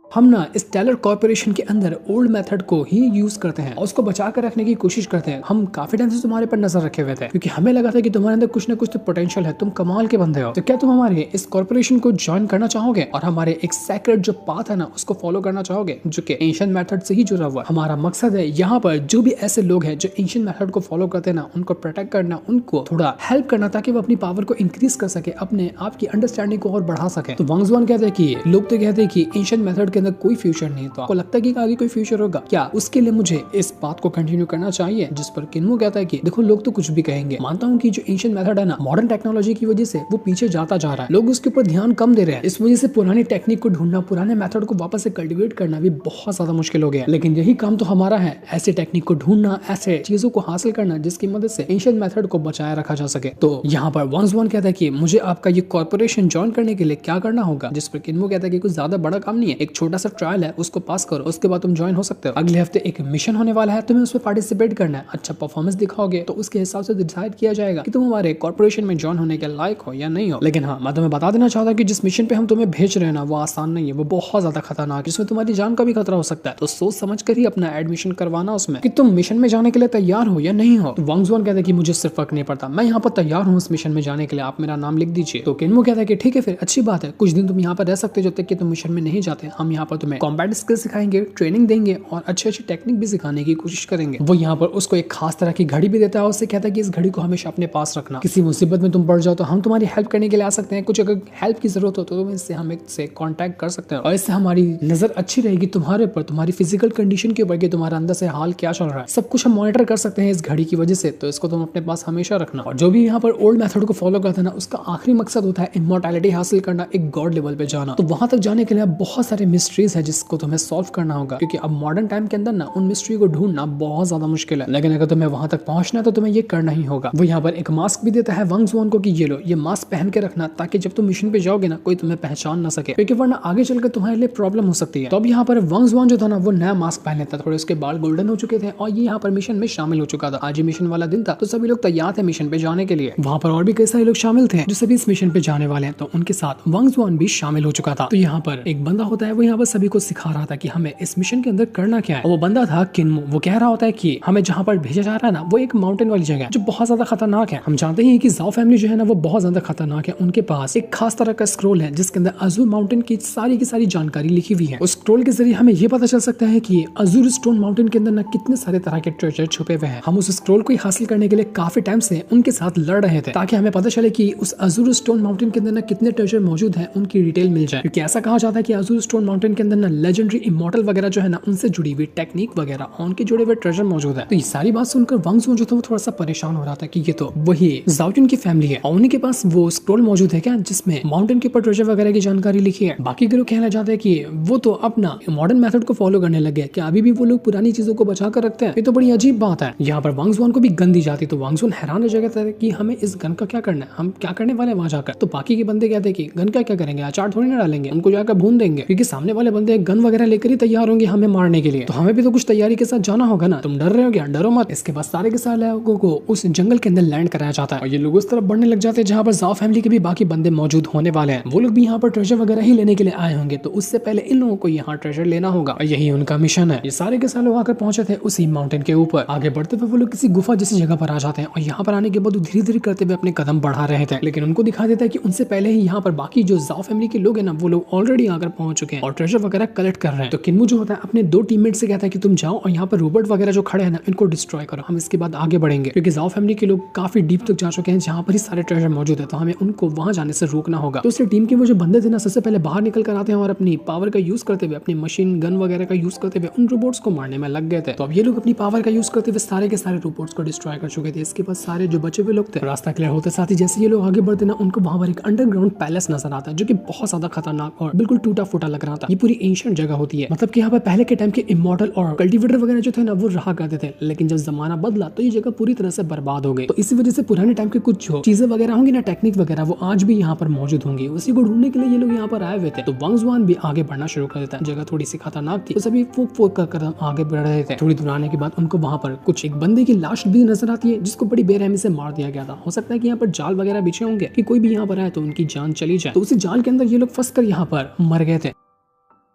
हम ना स्टेलर कॉर्पोरेशन के अंदर ओल्ड मेथड को ही यूज करते हैं और उसको बचा कर रखने की कोशिश करते हैं। हम काफी टाइम से तुम्हारे पर नजर रखे हुए थे क्योंकि हमें लगा था कि तुम्हारे अंदर कुछ ना कुछ तो पोटेंशियल है, तुम कमाल के बंदे हो। तो क्या तुम हमारे इस कॉर्पोरेशन को ज्वाइन करना चाहोगे और हमारे एक सेक्रेट जो पाथ है ना उसको फॉलो करना चाहोगे, जो कि एंशिएंट मेथड से ही जुड़ा हुआ। हमारा मकसद है यहाँ पर जो भी ऐसे लोग हैं जो एंशिएंट मेथड को फॉलो करते हैं ना, उनको प्रोटेक्ट करना, उनको थोड़ा हेल्प करना ताकि वो अपनी पावर को इंक्रीज कर सके, अपने आप की अंडरस्टैंडिंग को और बढ़ा सके। तो वांग जुआन कहते हैं कि लोग तो कहते हैं कि एंशिएंट मेथड के अंदर कोई फ्यूचर नहीं, तो आपको लगता है कि आगे कोई फ्यूचर होगा क्या, उसके लिए मुझे इस बात को कंटिन्यू करना चाहिए। जिस पर किन्मो कहता है कि देखो लोग तो कुछ भी कहेंगे, मानता हूँ कि जो एंशिएंट मेथड है ना, मॉडर्न टेक्नोलॉजी की वजह से वो पीछे जाता जा रहा है, लोग उसके ऊपर ध्यान कम दे रहे हैं, इस वजह से पुरानी टेक्निक को ढूंढना, पुराने मेथड को वापस से कल्टिवेट करना भी बहुत ज्यादा मुश्किल हो गया। लेकिन यही काम तो हमारा है, ऐसे टेक्निक को ढूंढना, ऐसे चीजों को हासिल करना जिसकी मदद से एंशिएंट मेथड को बचाए रखा जा सके। तो यहाँ पर वांग जुआन कहता है कि मुझे आपका ये कॉर्पोरेशन ज्वाइन करने के लिए क्या करना होगा, जिस पर किन्मो कहता है कि कुछ ज्यादा बड़ा काम नहीं है, एक छोटा सा ट्रायल है, उसको पास करो, उसके बाद तुम ज्वाइन हो सकते हो। अगले हफ्ते एक मिशन होने वाला है, तुम्हें उसमें पार्टिसिपेट करना है, अच्छा परफॉर्मेंस दिखाओगे तो उसके हिसाब से डिसाइड किया जाएगा कि तुम हमारे कॉर्पोरेशन में ज्वाइन होने के लायक हो या नहीं हो। लेकिन हाँ, मैं तुम्हें बता देना चाहता हूँ कि जिस मिशन पे हम तुम्हें भेज रहे हैं ना, वो आसान नहीं है, वो बहुत ज्यादा खतरनाक है, जिसमें तुम्हारी जान का भी खतरा हो सकता है। तो सोच समझ कर ही अपना एडमिशन करवाना उसमें कि तुम मिशन में जाने के लिए तैयार हो या नहीं हो। तो वांग जुआन कहता है कि मुझे सिर्फ फर्क नहीं पड़ता, मैं यहाँ पर तैयार हूँ उस मिशन में जाने के लिए, आप मेरा नाम लिख दीजिए। तो किन्मो कहता है कि ठीक है फिर अच्छी बात है, कुछ दिन तुम यहाँ पर रह सकते हो जब तक कि तुम मिशन में नहीं जाते, हम यहाँ पर तुम्हें कॉम्बैट स्किल सिखाएंगे, ट्रेनिंग देंगे और अच्छी अच्छी टेक्निक भी सिखाने की कोशिश करेंगे। वो यहाँ पर उसको एक खास तरह की घड़ी भी देता है और उससे कहता है कि इस घड़ी को हमेशा अपने पास रखना, किसी मुसीबत में तुम पड़ जाओ तो हम तुम्हारी हेल्प करने के लिए आ सकते हैं, कुछ अगर हेल्प की जरूरत हो तो तुम इससे हम इससे कांटेक्ट कर सकते हैं और इससे हमारी नजर अच्छी रहेगी तुम्हारे ऊपर, तुम्हारी फिजिकल कंडीशन के ऊपर कि तुम्हारा अंदर से हाल क्या चल रहा है, सब कुछ हम मॉनिटर कर सकते हैं इस घड़ी की वजह से। तो इसको तुम अपने पास हमेशा रखना। और जो भी यहाँ पर ओल्ड मेथड को फॉलो करता है ना, उसका आखिरी मकसद होता है इमॉर्टैलिटी हासिल करना, एक गॉड लेवल पे जाना। तो वहां तक जाने के लिए बहुत सारे मिस्ट्रीज है जिसको तुम्हें सॉल्व करना होगा, क्योंकि अब मॉडर्न टाइम के अंदर ना उन मिस्ट्री को ढूंढना बहुत ज्यादा मुश्किल है। लेकिन अगर तुम्हें वहां तक पहुंचना है तो तुम्हें ये करना ही होगा। वो यहाँ पर एक मास्क भी देता है वांग जुआन को कि ये लो, ये मास्क पहन के रखना ताकि जब तुम मिशन पे जाओगे ना कोई तुम्हें पहचान ना सके, क्योंकि वरना आगे चलकर तुम्हारे लिए प्रॉब्लम हो सकती है। तो अब यहाँ पर वांग जुआन जो था ना, वो नया मास्क पहन लेता, थोड़े उसके बाल गोल्डन हो चुके थे और ये यहाँ पर मिशन में शामिल हो चुका था। आज ही मिशन वाला दिन था तो सभी लोग तैयार थे मिशन पे जाने के लिए। वहाँ पर और भी कई सारे लोग शामिल थे जो सभी इस मिशन पे जाने वाले हैं, तो उनके साथ वांग जुआन भी शामिल हो चुका था। तो यहाँ पर एक बंदा होता है, वो यहाँ पर सभी को सिखा रहा था कि हमें इस मिशन के अंदर करना क्या है। वो बंदा था किन्मो। वो कह रहा होता है कि हमें जहाँ पर भेजा जा रहा है ना, वो एक माउंटेन वाली जगह है जो बहुत ज्यादा खतरनाक है। हम जानते हैं कि जाओ फैमिली जो है ना, वो बहुत ज्यादा खतरनाक है। उनके पास एक खास तरह का स्क्रोल है जिसके अंदर अजूर माउंटेन की सारी जानकारी लिखी हुई है। उस स्क्रोल के जरिए हमें ये पता चल सकता है कि अजूर स्टोन माउंटेन के अंदर ना कितने सारे तरह के ट्रेजर छुपे हुए हैं। हम उस स्क्रोल को हासिल करने के लिए काफी टाइम से उनके साथ लड़ रहे थे ताकि हमें पता चले कि उस अजूर स्टोन माउंटेन के अंदर ना कितने ट्रेजर मौजूद है, उनकी डिटेल मिल जाए। क्योंकि ऐसा कहा जाता है कि अजूर स्टोन माउंटेन के अंदर ना लेजेंडरी इमॉर्टल वगैरह जो है ना, उनसे जुड़ी हुई टेक्निक वगैरह, उनके जुड़े हुए ट्रेजर मौजूद है। तो ये सारी बात सुनकर वांग जुआन जो था वो थोड़ा सा परेशान हो रहा था कि ये तो वही जाओयुन की फैमिली है और उनके पास वो स्क्रोल मौजूद है क्या जिसमें माउंटेन के ऊपर ट्रेजर वगैरह की जानकारी लिखी है। बाकी के लोग कहना चाहते हैं कि वो तो अपना मॉडर्न मेथड को फॉलो करने लगे, क्या अभी भी वो लोग पुरानी चीजों को बचा कर रखते हैं। ये तो बड़ी अजीब बात है। यहाँ पर वांग जुआन को भी गन दी जाती, तो वांग जुआन हैरान हो जाता है कि हमें इस गन का क्या करना है, हम क्या करने वाले वहां जाकर। तो बाकी के बंदे कहते हैं कि गन का क्या करेंगे, अचार थोड़ी ना डालेंगे, उनको जाकर भून देंगे, क्योंकि सामने वाले बंदे गन वगैरह लेकर ही तैयार होंगे हमें मारने के लिए। तो हमें भी तो कुछ तैयारी के साथ जाना होगा ना। तुम डर रहे हो क्या, डरो मत। इसके बाद सारे के सारे लोगों को उस जंगल के अंदर लैंड कराया जाता है और ये लोग उस तरफ बढ़ने लग जाते हैं जहाँ पर जाओ फैमिली के भी बाकी बंदे मौजूद होने वाले हैं। वो लोग भी यहाँ पर ट्रेजर वगैरह ही लेने के लिए आए होंगे, तो उससे पहले इन लोगों को यहाँ ट्रेजर लेना होगा और यही उनका मिशन है। ये सारे के सारे लोग आकर पहुंचे थे उसी माउंटेन के ऊपर। आगे बढ़ते हुए वो लोग किसी गुफा जैसी जगह पर आ जाते हैं और यहाँ पर आने के बाद धीरे धीरे करते हुए अपने कदम बढ़ा रहे थे, लेकिन उनको दिखा देता है कि उनसे पहले ही यहाँ पर बाकी जो जाओ फैमिली के लोग हैं ना, वो लोग ऑलरेडी आकर पहुंच चुके हैं और ट्रेजर वगैरह कलेक्ट कर रहे हैं। तो किन्मू जो होता है अपने 2 टीममेट से कहता है कि तुम जाओ और यहाँ पर रोबोट वगैरह जो खड़े हैं ना इनको डिस्ट्रॉय करो, हम इसके बाद आगे बढ़ेंगे, क्योंकि जाओ फैमिली के लोग काफी डीप तक जा चुके हैं जहाँ पर ही सारे ट्रेजर मौजूद है, तो हमें उनको वहां जाने से रोकना होगा। तो उससे टीम के वो जो बंदे थे ना सबसे पहले बाहर निकल कर आते हैं और अपनी पावर का यूज करते हुए, अपनी मशीन गन वगैरह का यूज करते हुए उन रोबोट्स को मारने में लग गए थे। तो अब ये लोग अपनी पावर का यूज करते हुए सारे के सारे रोबोट्स को डिस्ट्रॉय कर चुके थे। इसके बाद सारे जो बचे हुए लोग थे रास्ता क्लियर होते साथ ही जैसे ये लोग आगे बढ़ते ना उनको वहां पर एक अंडरग्राउंड पैलेस नजर आता है जो कि बहुत ज्यादा खतरनाक और बिल्कुल टूटा फूटा लग रहा था। ये पूरी एंशिएंट जगह होती है, मतलब कि यहाँ पर पहले के टाइम के इमॉर्टल और कल्टिवेटर वगैरह जो थे ना वो रहा करते थे, लेकिन जब जमाना बदला तो ये जगह पूरी तरह से बर्बाद हो गई। तो इसी वजह से पुराने टाइम के कुछ जो चीजें वगैरह होंगी ना, टेक्निक वगैरह, वो आज भी यहाँ पर मौजूद होंगी। उसी को ढूंढने के लिए ये लोग यहाँ पर आए हुए थे। तो वांग जुआन भी आगे बढ़ना शुरू कर देता है। जगह थोड़ी सी खतरनाक थी तो सभी फूक फूक कर कदम आगे बढ़ रहे थे। थोड़ी दूर आने के बाद उनको वहां पर कुछ एक बंदे की लाश भी नजर आती है जिसको बड़ी बेरहमी से मार दिया गया था। हो सकता है कि यहाँ पर जाल वगैरह बिछे होंगे कि कोई भी यहाँ पर आए तो उनकी जान चली जाए। तो उसी जाल के अंदर ये लोग फंस कर यहाँ पर मर गए थे।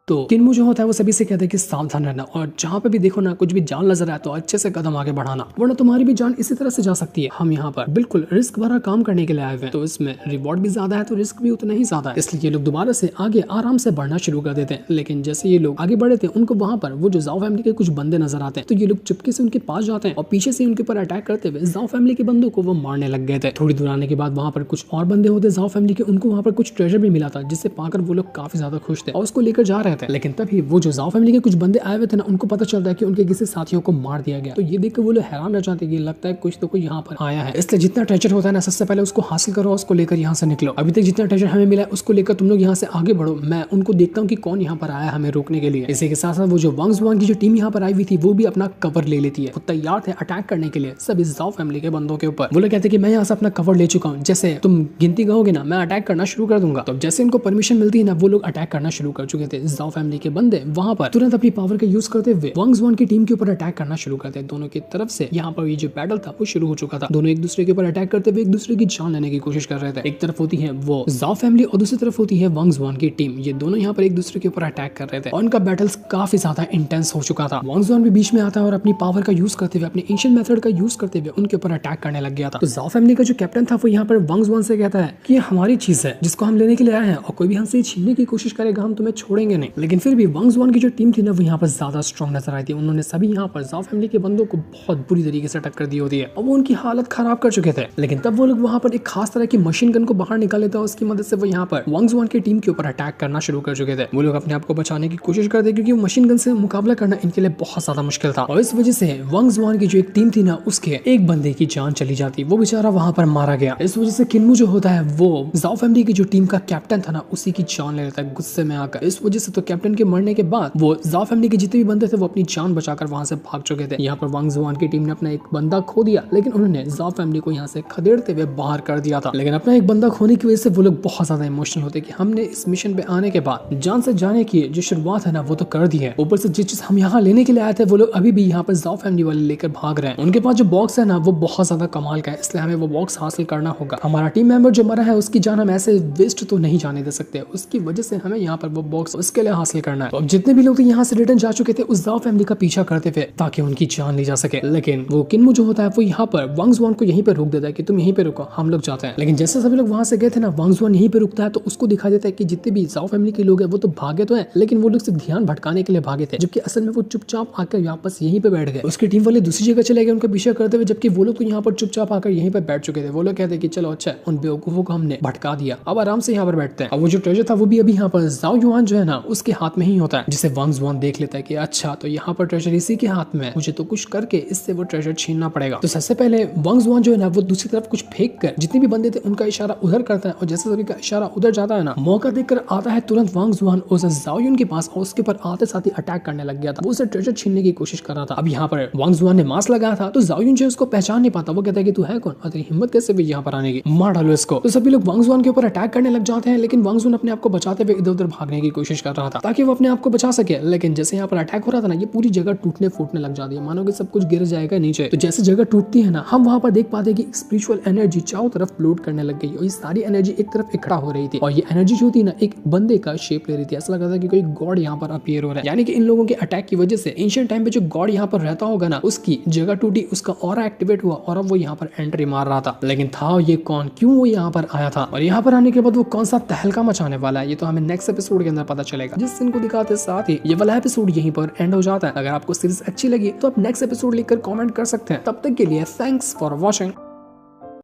तो किन्मू जो होता है वो सभी से कहते हैं कि सावधान रहना और जहाँ पे भी देखो ना कुछ भी जान नजर आए तो अच्छे से कदम आगे बढ़ाना, वरना तुम्हारी भी जान इसी तरह से जा सकती है। हम यहाँ पर बिल्कुल रिस्क भरा काम करने के लिए आए हुए हैं, तो इसमें रिवॉर्ड भी ज्यादा है तो रिस्क भी उतना ही ज्यादा है, इसलिए ये लोग दोबारा से आगे आराम से बढ़ना शुरू कर देते हैं। लेकिन जैसे ये लोग आगे बढ़े थे उनको वहां पर वो जो जाओ फैमिली के कुछ बंदे नजर आते हैं, तो ये लोग चुपके से उनके पास जाते हैं और पीछे से उनके ऊपर अटैक करते हुए जाओ फैमिली के बंदों को वो मारने लग गए थे। थोड़ी दूर आने के बाद वहां पर कुछ और बंदे होते जाओ फैमिली के, उनको वहां पर कुछ ट्रेजर भी मिला था जिससे पाकर वो लोग काफी ज्यादा खुश थे और उसको लेकर जा रहे थे। लेकिन तभी वो जो जाओ फैमिली के कुछ बंदे आए हुए थे ना उनको पता चलता है कि उनके किसी साथियों को मार दिया गया। तो ये देखकर वो लोग हैरान रह जाते हैं कि लगता है कुछ तो कोई यहाँ पर आया है, इसलिए जितना ट्रेजर होता है ना सबसे पहले उसको हासिल करो, उसको लेकर यहाँ से निकलो। अभी तक जितना ट्रेजर हमें मिला है उसको लेकर तुम लोग यहाँ से आगे बढ़ो, मैं उनको देखता हूँ कि कौन यहाँ पर आया हमें रोकने के लिए। इसी के साथ साथ वो जो वांग जुआन की जो टीम यहाँ पर आई हुई थी वो भी अपना कवर ले लेती है, वो तैयार थे अटैक करने के लिए सब इस जाओ फैमिली के बंदों के ऊपर। वो लोग कहते हैं कि मैं यहाँ से अपना कवर ले चुका हूँ, जैसे तुम गिनती कहोगे ना मैं अटैक करना शुरू कर दूंगा। तो जैसे उनको परमिशन मिलती है ना वो लोग अटैक करना शुरू कर चुके थे। जाओ फैमिली के बंदे वहां पर तुरंत अपनी पावर का यूज करते हुए वांग जुआन की टीम के ऊपर अटैक करना शुरू करते हैं। दोनों की तरफ से यहाँ पर ये जो बैटल था वो शुरू हो चुका था। दोनों एक दूसरे के ऊपर अटैक करते हुए एक दूसरे की जान लेने की कोशिश कर रहे थे। एक तरफ होती है वो जाओ फैमिली और दूसरी तरफ होती है वांग जुआन की टीम। ये दोनों यहाँ पर एक दूसरे के ऊपर अटैक कर रहे थे और उनका बैटल्स काफी ज्यादा इंटेंस हो चुका था। वांग जुआन भी बीच में आता है और अपनी पावर का यूज करते हुए, अपने एंशिएंट मेथड का यूज करते हुए उनके ऊपर अटैक करने लग गया था। तो जाओ फैमिली का जो कैप्टन था वो यहाँ पर वांग जुआन से कहता है कि ये हमारी चीज है जिसको हम लेने के लिए आए हैं और कोई भी हमसे छीनने की कोशिश करेगा हम तुम्हें छोड़ेंगे नहीं। लेकिन फिर भी वांग जुआन की जो टीम थी ना वो यहाँ पर ज्यादा स्ट्रॉन्ग नजर आई थी। उन्होंने सभी यहाँ पर जाओ फैमिली के बंदों को बहुत बुरी तरीके से टक्कर दी होती है और वो उनकी हालत खराब कर चुके थे। लेकिन तब वो लोग वहाँ पर एक खास तरह की मशीन गन को बाहर निकाल लेता है, उसकी मदद से वो यहाँ पर वांग जुआन की टीम के ऊपर अटैक करना शुरू कर चुके थे। वो लोग अपने आप को बचाने की कोशिश करते क्योंकि मशीन गन से मुकाबला करना इनके लिए बहुत ज्यादा मुश्किल था और इस वजह से वांग जुआन की जो एक टीम थी ना उसके एक बंदे की जान चली जाती, वो बेचारा वहाँ पर मारा गया। इस वजह से किन्मू जो होता है वो जाओ फैमिली की जो टीम का कैप्टन था ना उसी की जान ले लेता है गुस्से में आकर। इस वजह से तो कैप्टन के मरने के बाद वो जाओ फैमिली के जितने भी बंदे थे वो अपनी जान बचाकर वहां से भाग चुके थे। यहाँ पर वांग जुआन की टीम ने अपना एक बंदा खो दिया, लेकिन उन्होंने जाओ फैमिली को यहाँ से खदेड़ते हुए बाहर कर दिया था। लेकिन अपना एक बंदा खोने की वजह से वो लोग बहुत ज्यादा इमोशनल होते कि हमने इस मिशन पे आने के बाद जान से जाने की जो शुरुआत है ना वो तो कर दी है, ऊपर से जिस चीज हम यहाँ लेने के लिए आए थे वो लोग अभी भी यहाँ पर जाओ फैमिली वाले लेकर भाग रहे हैं। उनके पास जो बॉक्स है ना वो बहुत ज्यादा कमाल का है, इसलिए हमें वो बॉक्स हासिल करना होगा। हमारा टीम मेंबर जो मरा है उसकी जान हम ऐसे वेस्ट तो नहीं जाने दे सकते, उसकी वजह से हमें यहाँ पर वो बॉक्स उसके लिए हासिल करना है। तो अब जितने भी लोग यहाँ से रिटर्न जा चुके थे उस जाओ फैमिली का पीछा करते थे ताकि उनकी जान ली जा सके। लेकिन वो किन्मू जो होता है वो यहाँ पर वांग जुआन को यहीं पे रोक देता है कि तुम यहीं पे रुको, हम लोग जाते हैं। लेकिन जैसे सभी लोग वहां से गए थे ना वांग जुआन यहीं पे रुकता है तो उसको दिखा देता है कि जितने भी जाओ फैमिली के लोग हैं वो तो भागे तो हैं, लेकिन वो लोग सिर्फ ध्यान भटकाने के लिए भागे थे, जबकि असल में वो चुपचाप आकर वापस यहीं पे बैठ गए। उसकी टीम वाले दूसरी जगह चले गए उनका पीछा करते हुए, जबकि वो लोग तो यहाँ पर चुपचाप आकर यहीं पे बैठ चुके थे। वो लोग कहते हैं कि चलो अच्छा उन बेवकूफों को हमने भटका दिया, अब आराम से यहाँ पर बैठते हैं। अब वो जो ट्रेजर था वो भी अभी यहाँ पर जाओ युआन जो है ना उसके हाथ में ही होता है, जिसे वांग जुआन देख लेता है कि अच्छा तो यहाँ पर ट्रेजर इसी के हाथ में, मुझे तो कुछ करके इससे वो ट्रेजर छीनना पड़ेगा। तो सबसे पहले वांग जुआन जो है ना वो दूसरी तरफ कुछ फेंक कर जितने भी बंदे थे उनका इशारा उधर करता है और जैसे सभी का इशारा उधर जाता है ना मौका देखकर आता है तुरंत वांग जुआन उस जाओ युन के पास और उसके ऊपर आते साथ ही अटैक करने लग गया था। वो उसे ट्रेजर छीनने की कोशिश कर रहा था। अब यहाँ पर वांग जुआन ने मास्क लगाया था तो जाओ युन जो उसको पहचान नहीं पाता, वो कहता है कि तू है कौन और तेरी हिम्मत कैसे भी यहाँ पर आने की, मार डालो इसको। तो सभी लोग वांग जुआन के ऊपर अटैक करने लग जाते हैं, लेकिन वांग जुआन अपने आप को बचाते हुए इधर उधर भागने की कोशिश कर रहा था ताकि वो अपने आप को बचा सके। लेकिन जैसे यहाँ पर अटैक हो रहा था ना ये पूरी जगह टूटने फूटने लग जाती है, मानो कि सब कुछ गिर जाएगा नीचे। तो जैसे जगह टूटती है ना हम वहाँ पर देख पाते हैं कि स्पिरिचुअल एनर्जी चारों तरफ फ्लोट करने लग गई और ये सारी एनर्जी एक तरफ इकट्ठा हो रही थी और ये एनर्जी जो थी ना एक बंदे का शेप ले रही थी। ऐसा लग रहा था कि कोई गॉड यहाँ पर अपीयर हो रहा है, यानी कि इन लोगों के अटैक की वजह से एंशिएंट टाइम पे जो गॉड यहाँ पर रहता होगा ना उसकी जगह टूटी, उसका ऑरा एक्टिवेट हुआ और अब वो यहाँ पर एंट्री मार रहा था। लेकिन था ये कौन, क्यों वो यहाँ पर आया था और यहाँ पर आने के बाद वो कौन सा तहलका मचाने वाला है ये तो हमें नेक्स्ट एपिसोड के अंदर पता चलेगा। जिस सीन को दिखाते साथ ही ये वाला एपिसोड यहीं पर एंड हो जाता है। अगर आपको सीरीज अच्छी लगी तो आप नेक्स्ट एपिसोड लेकर कमेंट कर सकते हैं। तब तक के लिए थैंक्स फॉर वॉचिंग।